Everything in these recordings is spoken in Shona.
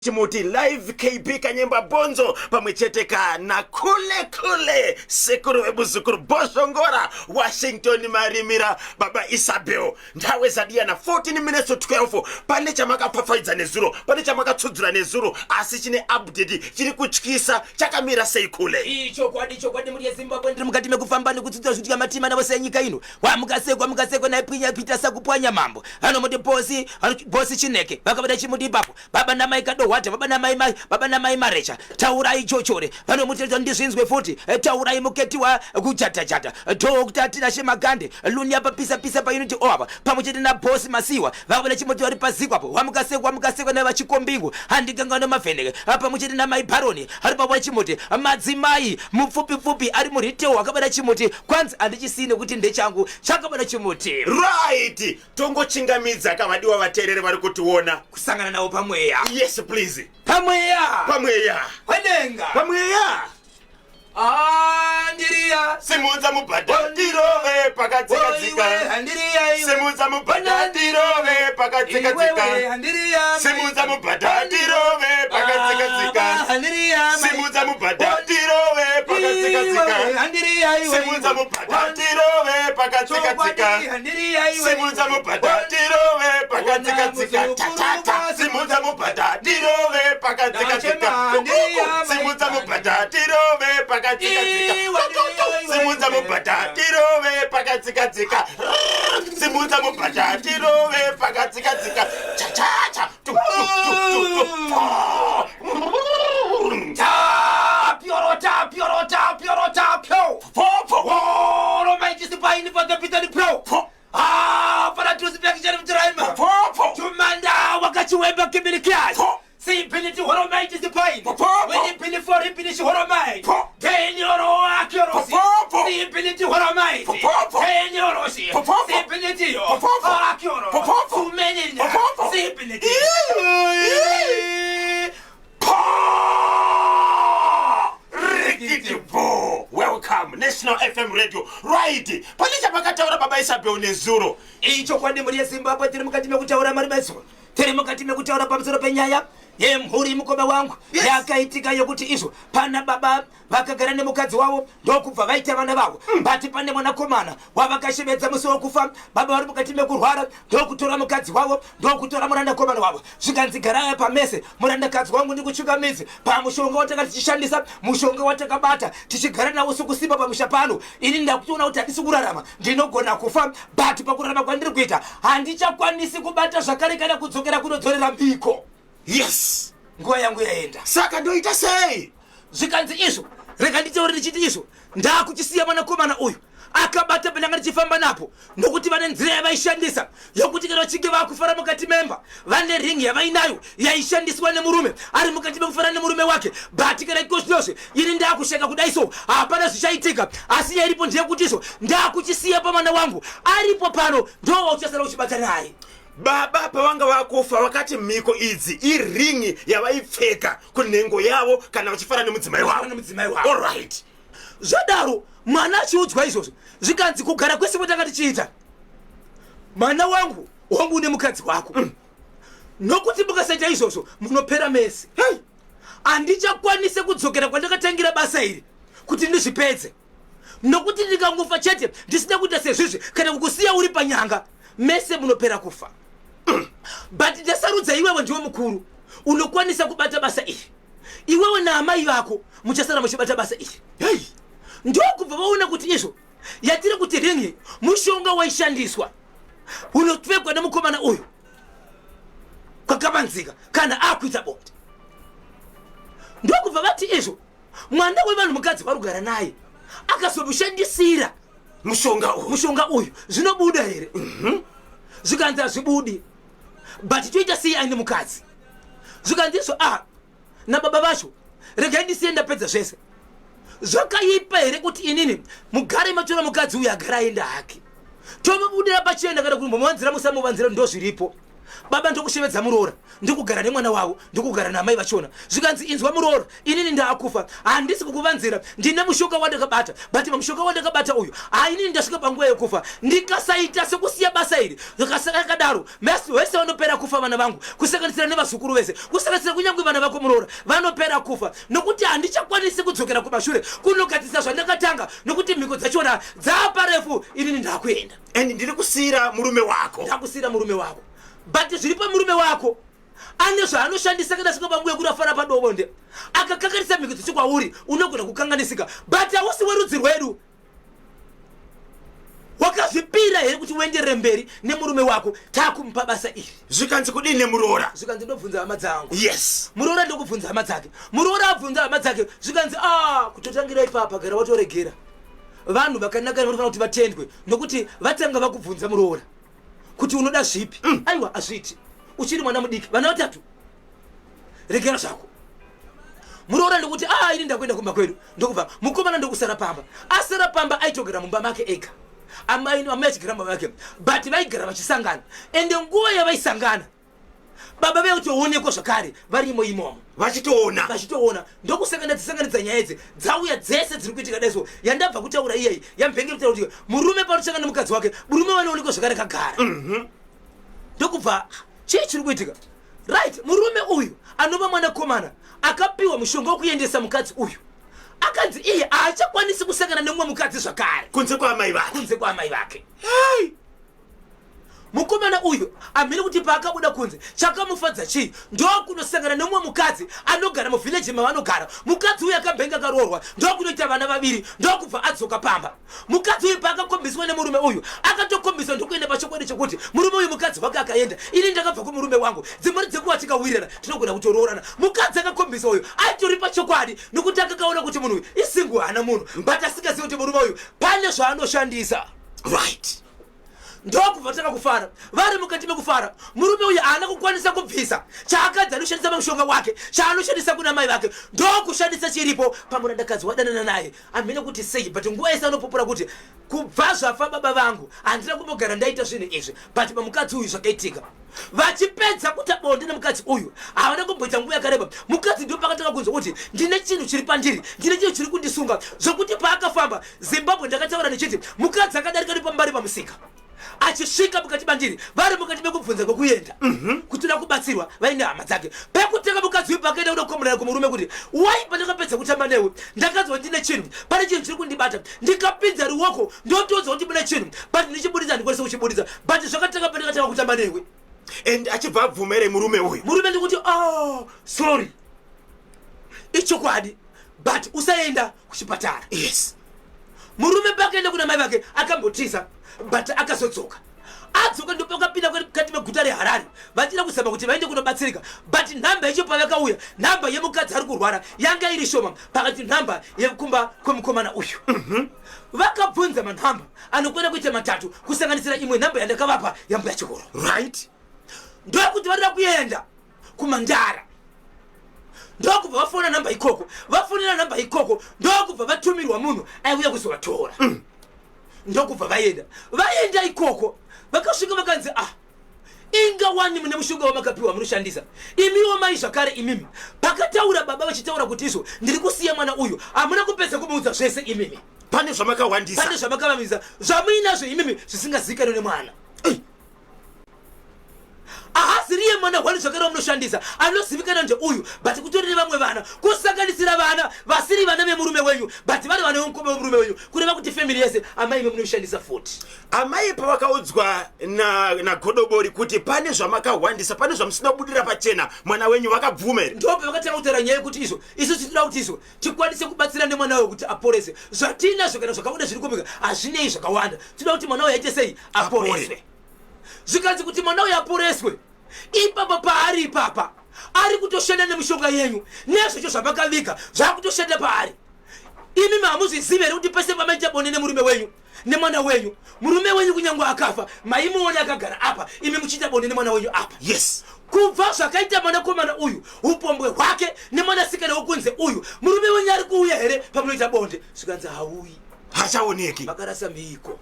Chimuti live KB kanyemba bonzo pamwecheteka na kule sekuru webuzukuru boshongora Washington marimira baba Isabel ndawe zadia na 14 minutes to 12 pane chamaka pafaidza nezuro pane chamaka tsudzura nezuro asi chine update chiri kutyisa chakamira sei kule icho kwadi muri Zimbabwe ndiri mukati mekufamba nekutsudza zvitu matima navo senyika ino wamukaseko na pinya pita sakupwanya mambo ano muti bosi chineke vakavada chimuti ipapo baba namai kadohwata baba namai marecha taurai chochore vano muteto ndizvinzwe futi taurai muketiwa kuchata Dr. Tinashe Magande luni apa pisa pa unity over pamuchete na boss masiwa vakavada chimuti vari pazikwapo wamukaseko na vachikombingu handikangano mavheneke pamuchete na mai baroni ari pavona chimuti madzimai mupfupi ari muritewo wakavada chimuti kwanzi handichisine kuti ndechangu chakavada chimuti right tongochingamidza kavadiwa vateereri vari kutiona kusangana navo pamweya. Yes please pamweya wenenga pamweya Andiriya simudza mubhadha ndirove pakadzikadzika simudza mubhadha ndirove pakadzikadzika simudza mubhadha ndirove pakadzikadzika simudza mubhadha ndirove pakadzikadzika simudza mubhadha ndirove pakadzikadzika simudza mubhadha ndirove pakadzikadzika tatata simudza mubhadha ndirove pakadzikadzika simudza mubhadha ndirove pakadzikadzika simudza mubhadha ndirove pakadzikadzika simudza mubhadha ndirove pakadzikadzika chachacha piorota romaitisipaini patapitani pro para tusipiakicharivutiraima tumanda wakachiwemba kimilikiasi Simpility horomite is the point. When you pin for impinish horomite, then your accuracy. Simpility horomite, then your roshi. Simpility accuracy. Too many. Simpility. Welcome, National FM Radio. Right. Palisha pakataura baba Isabel nezuro. Icho kwandi muri Zimbabwe tiri mukati mekutaura mari meso. Tiri mukati mekutaura pamusoro penyaya yemhuri mukoba wangu yakaitika yokuti izvo pana baba vakagara nemukadzi wavo ndokubva vaita vana vavo bati pane mwanakomana wavakashevedza musi wokufa baba vari mukati mekurwara ndokutora mukadzi wavo ndokutora murandakoma wavo zvikanzi garai pamese murandakadzi wangu ndikuchuka midzi pamushonga wataka tichishandisa mushonga watakabata tichigara nawo sokusimba pamusha pano ini ndakutoona kuti handisi kurarama ndinogona kufa bati pakurarama kwandiri kuita handichakwanisi kubata zvakare kana kudzokera kunodzorera mhiko. Yes, nguva yangu yaenda. Saka ndoita sei? Zvikanzi izvo, rega nditaure ndichiti izvo, ndakuchisiya mwanakomana uyu akabata pendanga ndichifamba napo nokuti vane nzira yavaishandisa yokuti kana vachinge vakufara mukati memba vane ringi yavainayo yaishandiswa nemurume ari mukati mekufara nemurume wake bati kana ikozvose ini ndakusheka kudai so hapana zvichaitika asi yairipo ndeyekuti izvo ndakuchisiya pamwana wangu aripo pano ndo wauchasara uchibata naye. Baba pavanga vakufa vakati mhiko idzi iringi yavaipfeka kunhengo yavo kana vachifara nemudzimai wavo. All right. Zvadaro mwana achiudzwa izvozvo zvikanzi kugara kwese kwatanga tichiita mwana wangu nemukadzi wako nokuti mukasaita izvozvo munopera mese. Handichakwanise kudzokera kwandakatangira basa iri kuti ndizvipedze nokuti ndikangofa chete ndisina kuita sezvizvi kana kukusiya uri panyanga mese munopera kufa. But ndasarudza iwewe ndiwe mukuru unokwanisa kubata basa iri iwewe na amai vako muchasara muchibata basa iri ndokubva vaona kuti izvo yatiri kuti ringi mushonga waishandiswa unopfekwa nemukomana uyu kwakavanzika kana akuita bonde ndokubva vati izvo mwana wevanhu mukadzi varugara naye akazomushandisira mushonga uyu zvinobuda here. Zvikanzi hazvibudi but toita sei aine mukadzi zvikanzizvo nababa vacho regai ndisiye ndapedza zvese zvakaipa here kuti inini mugare matora mukadzi uyu agara aenda hake tomubudira pachenda kana kuti muvanzira musamuvanzira ndo zviripo baba ndokushevedza muroora ndikugara nemwana wavo ndikugara namai vachona zvikanzi inzwa muroora inini ndaakufa handisi kukuvanzira ndine mushoka wandakabata but mushoka wandakabata uyu inini ndasvika panguva yekufa ndikasaita sekusiya basa iri zvakadaro masi wese vanopera kufa vana vangu kusanganisira nevazukuru vese kusanganisira kunyange vana vako muroora vanopera kufa nokuti handichakwanisi kudzokera kumashure kunogadzisa zvandakatanga nokuti mhiko dzachona dzaaparefu inini ndakuenda and ndiri kusiyira murume wako ndakusiyira murume wako but zviri pamurume wako ane zvaanoshandisa kana svika panguva yekuti afara padovonde akakanganisa mhiko dzichi kwauri unogona kukanganisika but hausi werudzi rwedu wakazvipira here kuti uenderere mberi nemurume wako takumupa basa iri zvikanzi kudini nemuroora zvikanzi ndobvunza hama dzangu yes muroora ndokubvunza hama dzake muroora abvunza hama dzake zvikanzi kutotangira ipapa gara watoregera vanhu vakanaka vanofana kuti vatendwe nokuti vatanga vakubvunza muroora kuti unoda zvipi aiwa azviti uchiri mwana mudiki vana vatatu regera zvako muroora ndokuti ini ndakuenda kumba kwedu ndokubva mukomana ndokusara pamba asara pamba aitogara mumba make ega amai achigara mumba make but vaigara vachisangana ende nguva yavaisangana baba veutoonekwa zvakare varimo imomo vachitoona ndokusanganidza nyaya idzi dzauya dzese dziri kuitika daiso yandabva kutaura iyeyi yambenge kutaura kuti murume panosangana nemukadzi wake murume vanoonekwa zvakare kagara ndokubva chii chiri kuitika right murume uyu anova mwanakomana akapiwa mushonga wokuendesa mukadzi uyu akanzi iye haachakwanisi kusangana nemumwe mukadzi zvakare kunze kwaamai vake mukomana uyu amene kuti paakabuda kunze chakamufadza chii ndokunosangana nemumwe mukadzi anogara muvhileji mavanogara mukadzi uyu akabhenga akaroorwa ndokunoita vana vaviri ndokubva adzoka pamba mukadzi uyu paakakombiswa nemurume uyu akatokombiswa ndokuenda pachokwadi chokuti murume uyu mukadzi wake akaenda ini ndakabva kumurume wangu dzimwe dzekuva tikawirana tinogona kutoroorana mukadzi akakombiswa uyu aitori pachokwadi nokuti akakaona kuti munhu uyu isingu hana munhu but asingazivi kuti murume uyu pane zvaanoshandisa right ndokubva takakufara vari mukati mekufara murume uyu haana kukwanisa kubvisa chaakadzi anoshandisa pamushonga wake chaanoshandisa kuna mai vake ndokushandisa chiripo pamurandakadzi wadanana naye amene kuti sei but nguva yese anopupura kuti kubva zvafa baba vangu handina kumbogara ndaita zvinhu izvi but pamukadzi uyu zvakaitika vachipedza kuita bonde nemukadzi uyu havana kumboita nguva yakareba mukadzi ndo pakatanga kunzwa kuti ndine chinhu chiri pandiri ndine chinhu chiri kundisunga zvokuti paakafamba zimbabwe ndakataura nechiti mukadzi akadarika nepambari pamusika achisvika mukati mandiri vari mukati mekubvunza kwekuenda kuti uda kubatsirwa vaine hama dzake pekutanga mukadzi uyu pakaenda unokomonana kumurume kuti wai pandakapedza kutamba newe ndakadzwa ndine chinhu pane chinhu chiri kundibata ndikapinza ruoko ndotodzwa kuti mune chinhu but ndichibuditsa ndikwanisa kuchibuditsa but zvakatanga pandakatanga kutamba newe and achibva abvumere murume uyu murume ndikuti sorry ichokwadi but usaenda kuchipatara yes murume pakaenda kuna mai vake akambotiza but akazodzoka adzoka ndopakapinda kati meguta reharare vachida kuzama kuti vaende kunobatsirika but nhamba yacho pavakauya nhamba yemukadzi ari kurwara yanga iri shoma pakati nhamba yekumba kwemukomana uyu vakabvunza manhamba anokwenda kuita matatu kusanganisira imwe nhamba yandakavapa yamba yachikoro right ndokuti varida kuenda kumandara ndokubva vafonera nhamba ikoko ndokubva vatumirwa munhu aiuya kuzovatora ndokubva vaenda ikoko vakasvika vakanzi ingawani mune mushonga wamakapiwa munoshandisa imiwo mai zvakare imimi pakataura baba vachitaura kuti izvo ndiri kusiya mwana uyu hamuna kupedza kumuudza zvese imimi pane zvamakavamisa zvamuinazvo imimi zvisingazivikanwe nemwana ahasiriye mwana wani zvakare wamunoshandisa anozivikana ndeuyu but kutorine vamwe vana kusanganisira vana vasiri vana vemurume wenyu but vari vana vemukoma wemurume wenyu kureva kuti family yese amai vemunoshandisa futi amai pavakaudzwa nagodobori kuti pane zvamakahwandisa pane zvamusina kubudira pachena mwana wenyu vakabvumera ndope vakatanga kutaura nyaya yekuti isu tinoda kuti isu tikwanise kubatsira nemwana weyu kuti aporese zvatinazvo kana zvakawanda zviri kumbika hazvinei zvakawanda tinoda kuti mwana weyu aite sei aporeswe zvikanzi kuti mwana uyu aporeswe ipapa paari ipapa ari kutoshanda nemushonga yenyu nezvecho zvamakaviga zvakutoshanda paari imi mahamuzvizive here kuti pese pamaita bonde nemurume wenyu nemwana wenyu murume wenyu kunyange akafa maimuone akagara apa imi muchiita bonde nemwana wenyu apa yes kubva zvakaita mwanakomana uyu upombwe hwake nemwanasikana wokunze uyu murume wenyu ari kuuya here pamunoita bonde zvikanzi hauyi hachaoneki vakarasa mhiko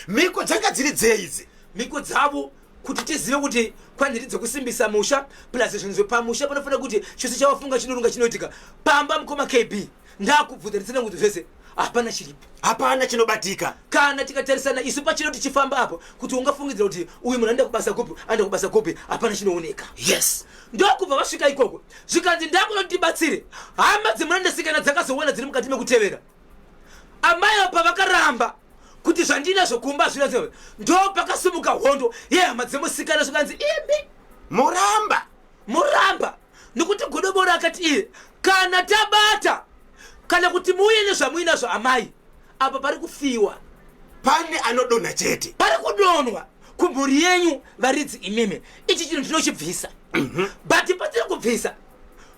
mhiko dzanga dziri dzeidzi mhiko dzavo kuti tizive kuti kwandiri dzekusimbisa musha plus zvinhu pamusha panofanira kuti chose chawafunga chinorunga chinoitika pamba mukoma KB ndakubvunza ndisina kuti zvese hapana chiripo hapana chinobatika kana tikatarisana isu pachino tichifamba apo kuti ungafungidzira kuti uyu munhu anda kubasa kupi hapana chinooneka. Yes, ndokubva vasvika ikoko zvikanzi ndakuda kuti tibatsire hama dzemunandasikana dzakazoona dziri mukati mekutevera amai apa vakaramba kuti zvandinazvo kumba zvina ndo pakasimuka hondo yehama dzemusikana zvikanzi imi muramba nokuti godobora akati iye kana tabata kana kuti muuye nezvamuinazvo amai apa pari kufiwa pane anodonha chete pari kudonhwa kumhuri yenyu varidzi imimi ichi chinhu ndinochibvisa but patiri kubvisa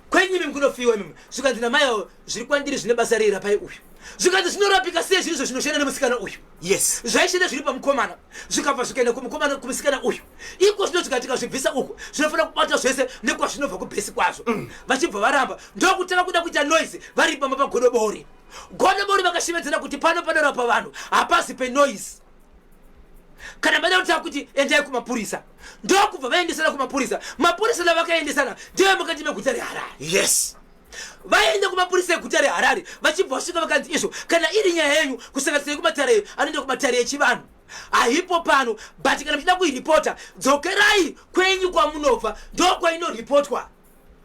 kwenyimi kunofiwa imimi zvikanzi namaiwo zviri kwandiri zvine basa reira pai uyu zvikanzi zvinorapika sei zvinhu zvinoshanda nemusikana uyu. Yes, zvaishanda zviri pamukomana zvikabva zvikaenda kumukomana kumusikana uyu iko zvino zvikatika zvibvisa uku zvinofanira kubata zvese nekwazvinobva kubhesi kwazvo vachibva varamba ndokutanga kuda kuita noise vari pamba pagodobori vakashemedzera kuti pano panorapa vanhu hapasi penoise kana vada kutaura kuti endai kumapurisa ndokubva vaendesana kumapurisa mapurisa lavakaendesana ndive mukati meguta reHarare. yes, vaenda kumapurisa eguta reHarare vachibva vasvika vakanzi izvo kana iri nyaya yenyu kusanganisira kumatare anoenda kumatare echivanhu haipo pano but kana muchida kuiripota dzokerai kwenyu kwamunobva ndokwainoropotwa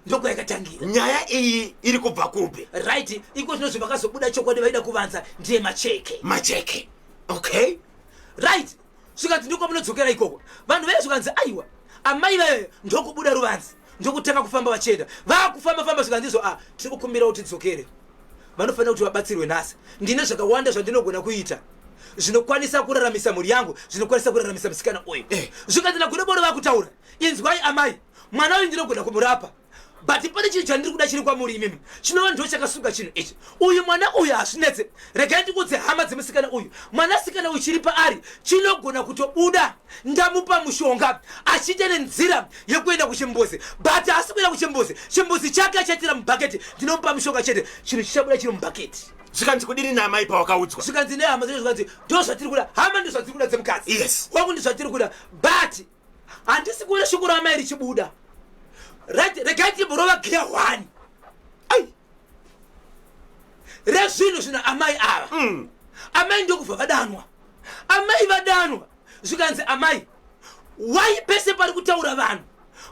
ndokwayakatangira nyaya iyi iri kubva kupi right iko zvinozvo vakazobuda chokwadi vaida kuvanza ndiye macheke okay right zvikanzi ndiko munodzokera ikoko vanhu veye zvikanzi aiwa amai vayo ndokubuda ruvanzi ndokutanga kufamba vachienda vakufamba zvikandizvo tiri kukumbira kuti tidzokere vanofanira kuti vabatsirwe nhasi ndine zvakawanda zvandinogona kuita zvinokwanisa kuraramisa mhuri yangu zvinokwanisa kuraramisa musikana uyu zvikanzi nagodoboro vakutaura inzwai amai mwana uyu ndinogona kumurapa but pane chinhu chandiri kuda chiri kwamuri imimi chinova ndo chakasunga chinhu ichi uyu mwana uyu hazvinetse regai ndikudze hama dzemusikana uyu mwanasikana uyu chiri paari chinogona kutobuda ndamupa mushonga achiita nenzira yekuenda kuchimbuzi but asi kuenda kuchimbuzi chimbuzi chake achaitira mubhaketi ndinomupa mushonga chete chinhu chichabuda chiri mubhaketi zvikanzi kudini naamai pawakaudzwa zvikanzi nehama dzedu zvikanzi ndo zvatiri kuda hama ndo zvatiri kuda dzemukadzi yes wangu ndi zvatiri kuda but handisi kuona shoko raamai richibuda right regai tiborova gear 1 rezvinhu zvina amai ava amai ndokubva vadanwa amai vadanwa zvikanzi amai wai pese pari kutaura vanhu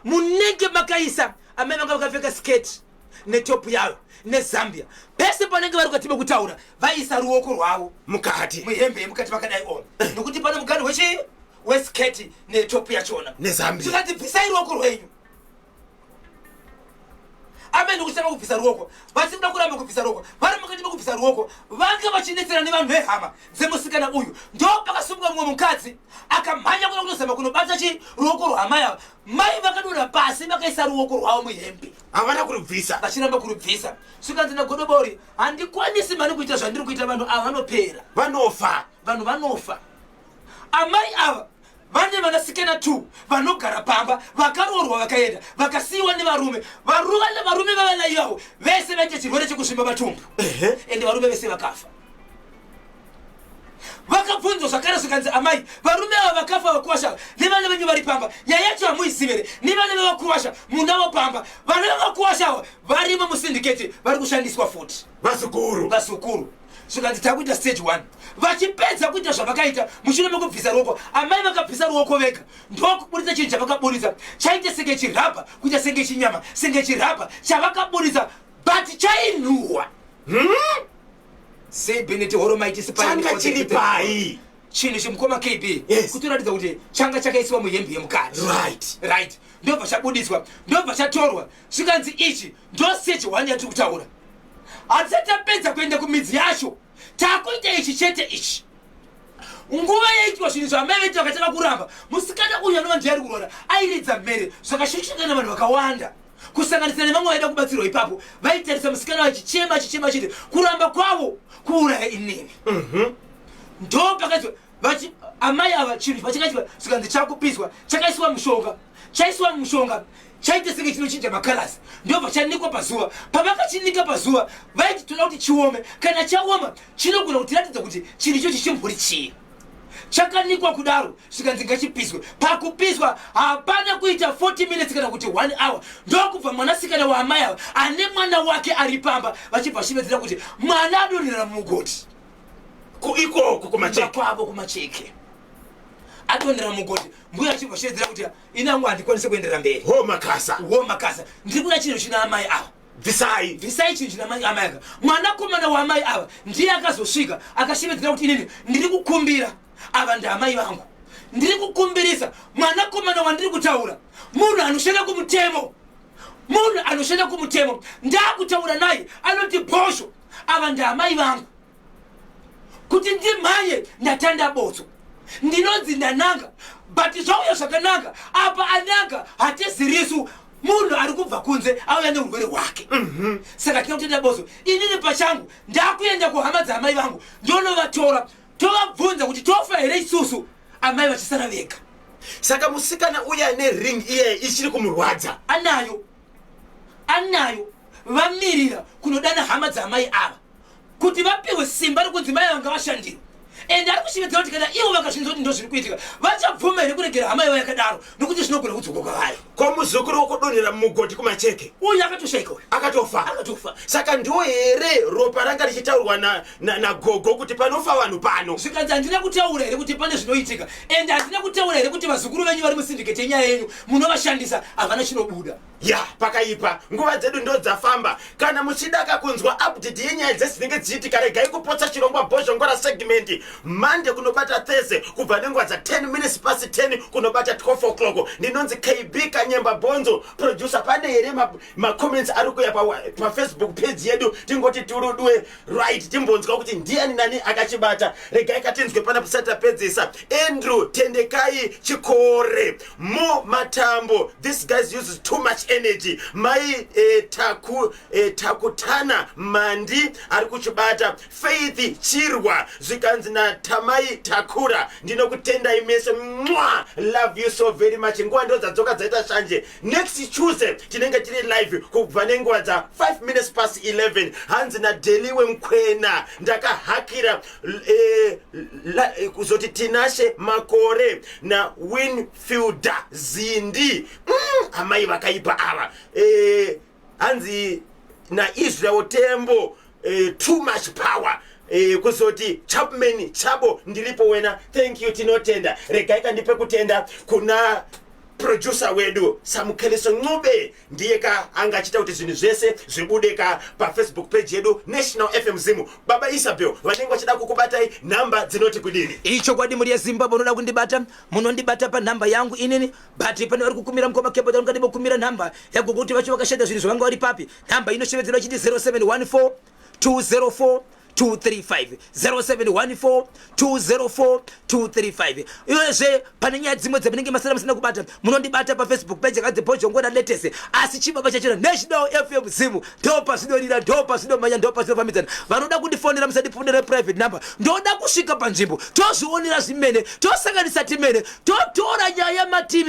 munenge makaisa amai vanga vakapfeka sketi netopu yayo nezambia pese panenge vari kukati mekutaura vaisa ruoko rwavo mukati muhembe yemukati vakadai ona nokuti pane mugani wechii wesketi netopu yachona nezambia zvikanzi bvisai ruoko rwenyu amai ndokutanga kubvisa ruoko vachida kuramba kubvisa ruoko vari mukati mekubvisa ruoko vanga vachinetsera nevanhu veHama dzemusikana uyu ndo pakasumuka mumwe mukadzi akamhanya kuda kutozama kunobata chi ruoko rwaamai ava mai vakadonha pasi vakaisa ruoko rwavo muhembe havana kurubvisa vachiramba kurubvisa zvikanzi nagodobori handikwanisi mani kuita zvandiri kuita vanhu ava vanopera vanhu vanofa amai ava vane vanasikana 2 vanogara pamba vakaroorwa vakaenda vakasiyiwa nevarume varume vavana ivavo vese vaite chirwere chekusvimba matumbu ende varume vese vakafa vakabvunzwa zvakare zvikanzi amai varume ava vakafa vakuwasha nevana venyu vari pamba nyaya yacho hamuisivere nevana vevakuwasha munavo pamba vana vevakuwasha ava varimo musindiketi vari kushandiswa futi vasukuru zvikanzi takuita stage 1 vachipedza kuita zvavakaita mushure mekubvisa ruoko amai vakabvisa ruoko vega ndokuburitsa chinhu chavakaburitsa chaite senge chirabha kuita senge chinyama senge chirabha chavakaburitsa but chainhuhwa sei beneti horomaitisichanga chiri pai chinhu chemukoma KB kutoratidza kuti changa chakaiswa muhembe yemukati right ndobva chabudiswa ndobva chatorwa zvikanzi ichi ndo stage 1 yatiri kutaura hatisati tapedza kuenda kumidzi yacho takuita ichi chete ichi nguva yaitwa zvinhu zvamai veiti vakatanga kuramba musikana uyu anova ndiari kurwara airidza mhere zvakashushikana vanhu vakawanda kusanganisira nevamwe vaida kubatsirwa ipapo vaitarisa musikana vachichema chiti kuramba kwavo kuuraya inini ndo pakati amai ava chinhu pachakaitwa zvikanzi chakupiswa chaiswa mushonga chaite senge chinochinja makarasi ndobva chanikwa pazuva pavakachinika pazuva vaiti toda kuti chiome kana chaoma chinogona kutiratidza kuti chinhu ichochi chimburi chii chakanikwa kudaro zvikanzi ngachipiswe. Pakupiswa hapana kuita 40 minutes kana kuti 1 hour ndokubva mwanasikana waamai ava ane mwana wake ari pamba vachibva chivedzera kuti mwana adonhera mumugodhi ikoko kwavo kumacheke adonhera mumugodhi. Mbuya achibva chivedzera kuti inangu handikwanise kuenderera mberi. Makasa ndiri kuda chinhu china amai ava bvisai chinhu china amai ava. Mwanakomana waamai ava ndiye akazosvika akashevedzera kuti inini ndiri kukumbira ava ndaamai vangu, ndiri kukumbirisa mwanakomana wandiri kutaura munhu anoshanda kumutemo ndakutaura naye anoti bhosvo ava ndaamai vangu kuti ndimhanye ndatanda botso ndinonzi ndananga but zvauya zvakananga apa ananga hatezirisu munhu ari kubva kunze auya neurwere hwake. Saka tina kutenda botso inini pachangu ndakuenda kuhama dzaamai vangu ndonovatora tovabvunza kuti tofa here isusu amai vachisara vega. Saka musikana uya nering iye ichiri kumurwadza anayo vamirira kunodana hama dzaamai ava kuti vapiwe simba rekunzi mai vanga vashandira. Ende ari kushivedzera kuti kana ivo vakazvinzwa kuti ndo zviri kuitika vachabvuma here kuregera hama ivo yakadaro nokuti zvinogona kudzoka kwavari. Ko muzukuru wokudonhera mumugodhi kumacheke uyu akatoshaika uyu akatofa. Saka ndo here ropa ranga richitaurwa nagogo kuti panofa vanhu pano. Zvikanzi handina kutaura here kuti pane zvinoitika ende handina kutaura here kuti vazukuru venyu vari musindiketi yenyaya yenyu munovashandisa havana chinobuda. Pakaipa nguva dzedu ndo dzafamba. Kana muchida kakunzwa update yenyaya dzesinenge dzichitika regai kupotsa chirongwa bhozhongora segment Monday kunobata Thursday kubva nenguva dza 10 minutes past 10 kunobata 12 o'clock. Ndinonzi KB Kanyemba Bonzo producer. Pane here ma-comments ari kuya pa Facebook page yedu tingoti turudwe right timbonzwa kuti ndiani nani akachibata. Regai katinzwe pana pusata pedzisa Andrew Tendekai Chikore Mo Matambo. This guy uses too much energy. Mai Takutana Mandi ari kuchibata. Faith Chirwa zvikanzi na Tamai Takura ndinokutenda imeso love you so very much. Nguva ndo dzadzoka dzaita shanje. Next Tuesday tinenge tiri live kubva nenguva dza 5 minutes past 11 hanzi naDeliwe Mkwena ndakahakira kuzoti Tinashe Makore na Winfielder Zindi amai vakaipa ava hanzi na Israel Tembo too much power kuzoti Chapman Chabo ndilipo wena. Thank you tinotenda. Regai kandipe kutenda kuna producer wedu Samukeliso Ngube ndiye ka angachita kuti zvinhu zvese zvibudeka pa Facebook page yedu National FM Zimu. Baba Isabel vanenge vachida kukubatai namba dzinoti kudini icho kwadi muri yeZimbabwe unoda kundibata munondibata pa namba yangu inini but pane vari kukumira mukoma kebota ungadibo kumira namba yago kuti vacho vakasheda zvinhu zvavanga vari papi namba inoshevedzera chiti 0714 204 235 0714 204 235. Iwezve pane nyaya dzimwe dzamunenge masara musina kubata munondibata pa Facebook page yakadzi bhozhongora latest asi chibaba chachena National FM Zimu ndopa zvinorira ndopa zvinomanya ndopa zvinofambidzana. Vanoda kundifonera musandipfunire private number ndoda kusvika panzvimbo tozvionera zvimene tosanganisa timene totora nyaya mativi